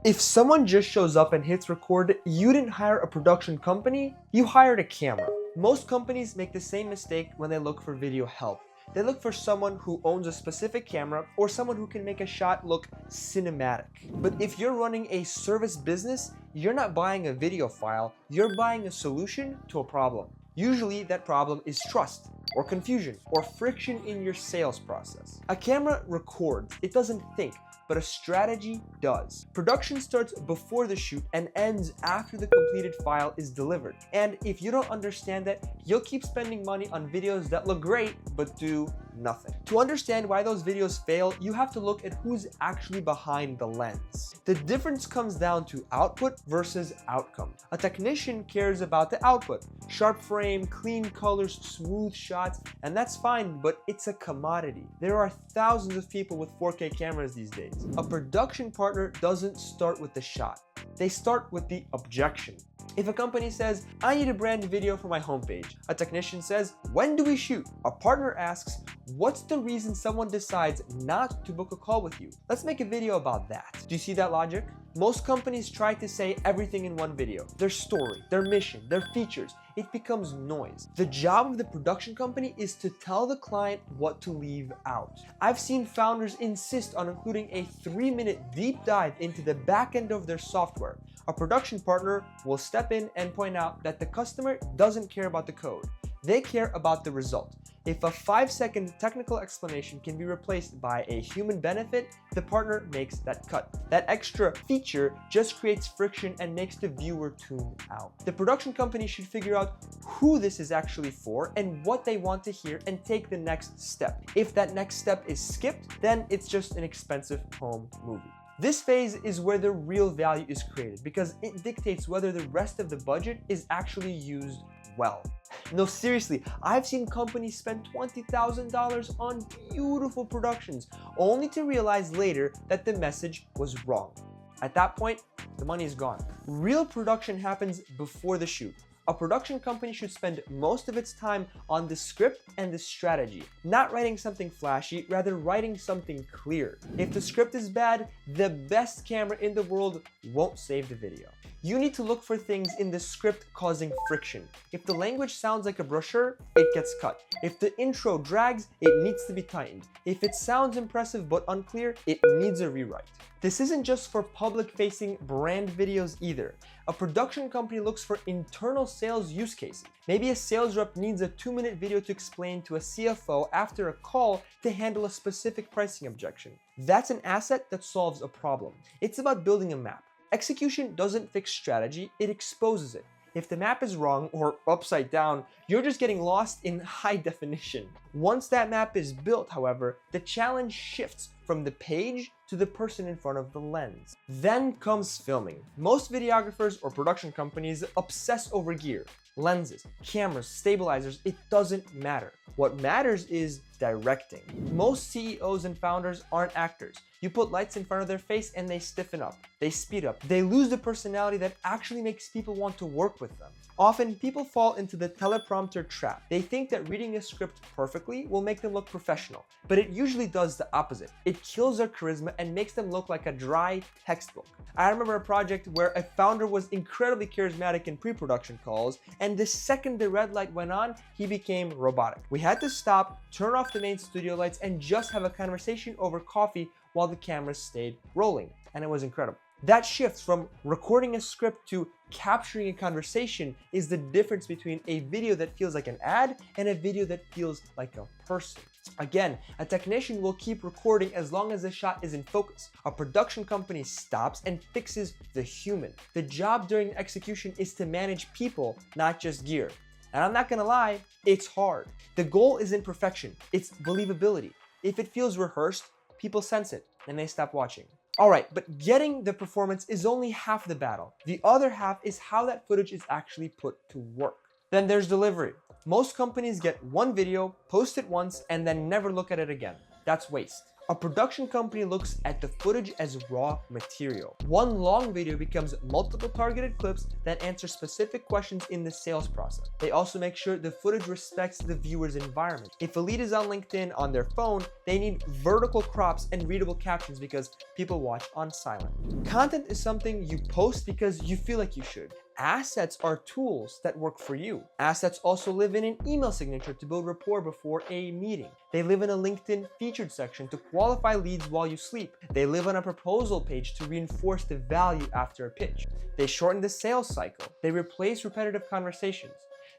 If someone just shows up and hits record, you didn't hire a production company, you hired a camera. Most companies make the same mistake when they look for video help. They look for someone who owns a specific camera or someone who can make a shot look cinematic. But if you're running a service business, you're not buying a video file, you're buying a solution to a problem. Usually that problem is trust, or confusion, or friction in your sales process. A camera records, it doesn't think, but a strategy does. Production starts before the shoot and ends after the completed file is delivered. And if you don't understand that, you'll keep spending money on videos that look great but do nothing. To understand why those videos fail, you have to look at who's actually behind the lens. The difference comes down to output versus outcome. A technician cares about the output, sharp frame, clean colors, smooth shots, and that's fine, but it's a commodity. There are thousands of people with 4K cameras these days. A production partner doesn't start with the shot. They start with the objection. If a company says, I need a brand video for my homepage, a technician says, when do we shoot? A partner asks, what's the reason someone decides not to book a call with you? Let's make a video about that. Do you see that logic? Most companies try to say everything in one video. Their story, their mission, their features. It becomes noise. The job of the production company is to tell the client what to leave out. I've seen founders insist on including a 3-minute deep dive into the back end of their software. A production partner will step in and point out that the customer doesn't care about the code. They care about the result. If a 5-second technical explanation can be replaced by a human benefit, the partner makes that cut. That extra feature just creates friction and makes the viewer tune out. The production company should figure out who this is actually for and what they want to hear and take the next step. If that next step is skipped, then it's just an expensive home movie. This phase is where the real value is created because it dictates whether the rest of the budget is actually used well. No, seriously, I've seen companies spend $20,000 on beautiful productions only to realize later that the message was wrong. At that point, the money is gone. Real production happens before the shoot. A production company should spend most of its time on the script and the strategy, not writing something flashy, rather writing something clear. If the script is bad, the best camera in the world won't save the video. You need to look for things in the script causing friction. If the language sounds like a brochure, it gets cut. If the intro drags, it needs to be tightened. If it sounds impressive but unclear, it needs a rewrite. This isn't just for public-facing brand videos either. A production company looks for internal sales use cases. Maybe a sales rep needs a 2-minute video to explain to a CFO after a call to handle a specific pricing objection. That's an asset that solves a problem. It's about building a map. Execution doesn't fix strategy, it exposes it. If the map is wrong or upside down, you're just getting lost in high definition. Once that map is built, however, the challenge shifts from the page to the person in front of the lens. Then comes filming. Most videographers or production companies obsess over gear. Lenses, cameras, stabilizers, it doesn't matter. What matters is directing. Most CEOs and founders aren't actors. You put lights in front of their face and they stiffen up, they speed up, they lose the personality that actually makes people want to work with them. Often, people fall into the teleprompter trap. They think that reading a script perfectly will make them look professional, but it usually does the opposite. It kills their charisma and makes them look like a dry textbook. I remember a project where a founder was incredibly charismatic in pre-production calls, and the second the red light went on, he became robotic. We had to stop, turn off the main studio lights, and just have a conversation over coffee while the camera stayed rolling, and it was incredible. That shift from recording a script to capturing a conversation is the difference between a video that feels like an ad and a video that feels like a person. Again, a technician will keep recording as long as the shot is in focus. A production company stops and fixes the human. The job during execution is to manage people, not just gear. And I'm not gonna lie, it's hard. The goal isn't perfection, it's believability. If it feels rehearsed, people sense it and they stop watching. Alright, but getting the performance is only half the battle. The other half is how that footage is actually put to work. Then there's delivery. Most companies get one video, post it once, and then never look at it again. That's waste. A production company looks at the footage as raw material. One long video becomes multiple targeted clips that answer specific questions in the sales process. They also make sure the footage respects the viewer's environment. If a lead is on LinkedIn on their phone, they need vertical crops and readable captions because people watch on silent. Content is something you post because you feel like you should. Assets are tools that work for you. Assets also live in an email signature to build rapport before a meeting. They live in a LinkedIn featured section to qualify leads while you sleep. They live on a proposal page to reinforce the value after a pitch. They shorten the sales cycle. They replace repetitive conversations.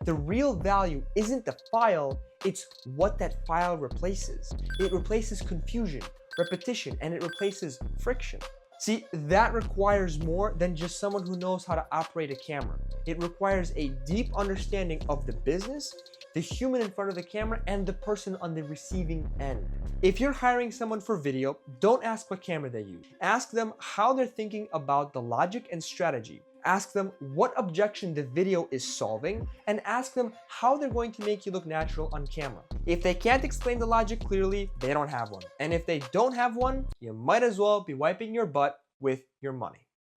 The real value isn't the file, it's what that file replaces. It replaces confusion, repetition, and it replaces friction. See, that requires more than just someone who knows how to operate a camera. It requires a deep understanding of the business, the human in front of the camera, and the person on the receiving end. If you're hiring someone for video, don't ask what camera they use. Ask them how they're thinking about the logic and strategy. Ask them what objection the video is solving, and ask them how they're going to make you look natural on camera. If they can't explain the logic clearly, they don't have one. And if they don't have one, you might as well be wiping your butt with your money.